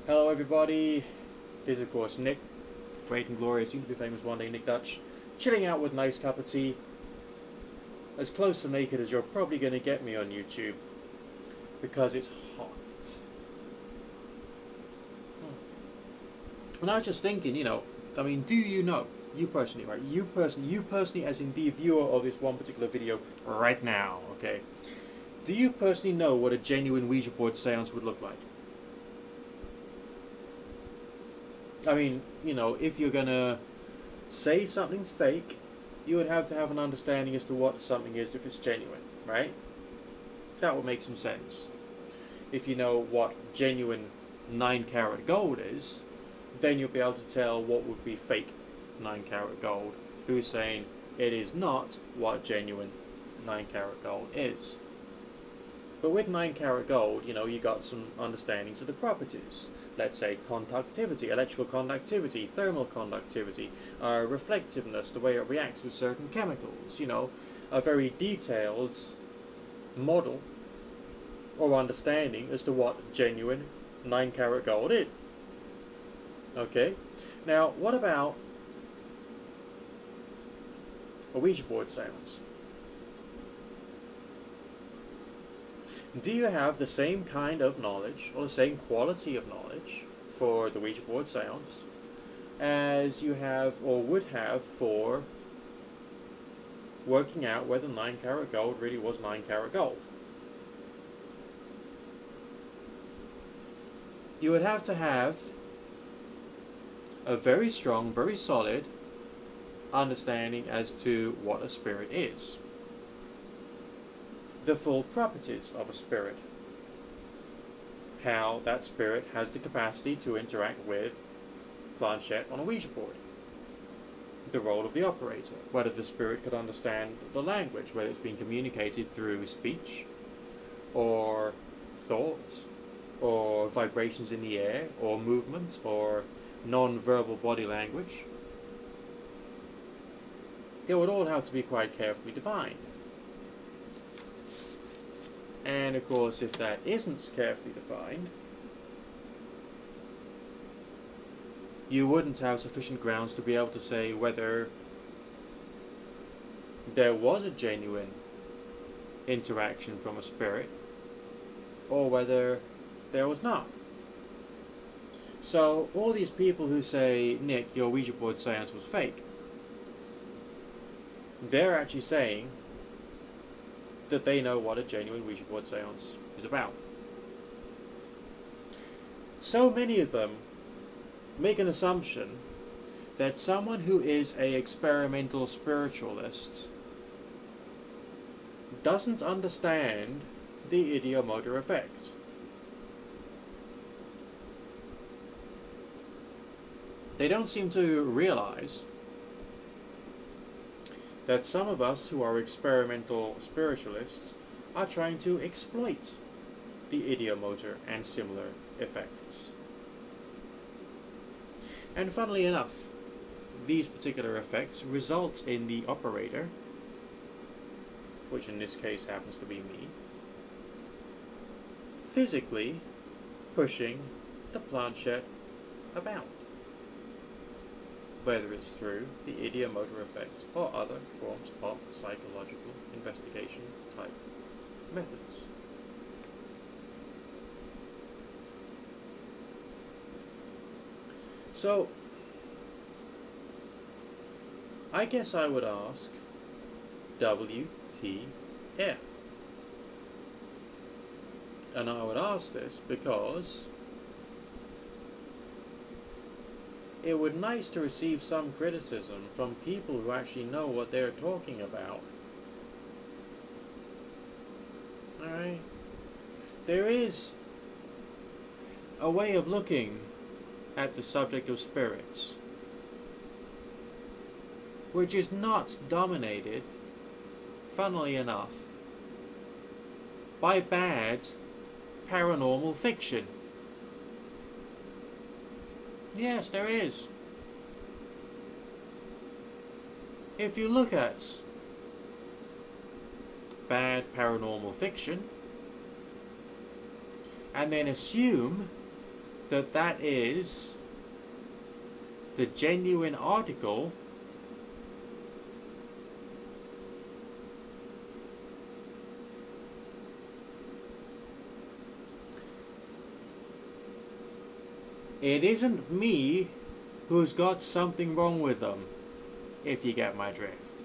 Hello everybody, this is of course Nick, great and glorious, soon to be famous one day Nick Dutch, chilling out with a nice cup of tea, as close to naked as you're probably going to get me on YouTube, because it's hot. And I was just thinking, I mean, do you know, you personally, right, you personally as in the viewer of this one particular video right now, okay, do you personally know what a genuine Ouija board seance would look like? I mean, if you're gonna say something's fake, you would have to have an understanding as to what something is if it's genuine, right? That would make some sense. If you know what genuine 9-carat gold is, then you'll be able to tell what would be fake 9-carat gold through saying it is not what genuine 9-carat gold is. But with 9-carat gold, you got some understandings of the properties. Let's say conductivity, electrical conductivity, thermal conductivity, reflectiveness, the way it reacts with certain chemicals, a very detailed model or understanding as to what genuine 9-carat gold is. Okay, now what about a Ouija board seance? Do you have the same kind of knowledge, or the same quality of knowledge, for the Ouija board seance as you have, or would have, for working out whether 9-carat gold really was 9-carat gold? You would have to have a very strong, very solid understanding as to what a spirit is. The full properties of a spirit. How that spirit has the capacity to interact with planchette on a Ouija board. The role of the operator. Whether the spirit could understand the language, whether it's being communicated through speech, or thoughts, or vibrations in the air, or movement, or non-verbal body language. It would all have to be quite carefully defined. And of course, if that isn't carefully defined, you wouldn't have sufficient grounds to be able to say whether there was a genuine interaction from a spirit or whether there was not. So all these people who say, Nick, your Ouija board seance was fake, they're actually saying that they know what a genuine Ouija board seance is about. So many of them make an assumption that someone who is an experimental spiritualist doesn't understand the ideomotor effect. They don't seem to realize that some of us who are experimental spiritualists are trying to exploit the ideomotor and similar effects. And funnily enough, these particular effects result in the operator, which in this case happens to be me, physically pushing the planchette about, whether it's through the ideomotor effect or other forms of psychological investigation type methods. So, I guess I would ask, WTF? And I would ask this because it would be nice to receive some criticism from people who actually know what they're talking about. Alright? There is a way of looking at the subject of spirits which is not dominated, funnily enough, by bad paranormal fiction. Yes, there is. If you look at bad paranormal fiction and then assume that that is the genuine article, it isn't me who's got something wrong with them, if you get my drift.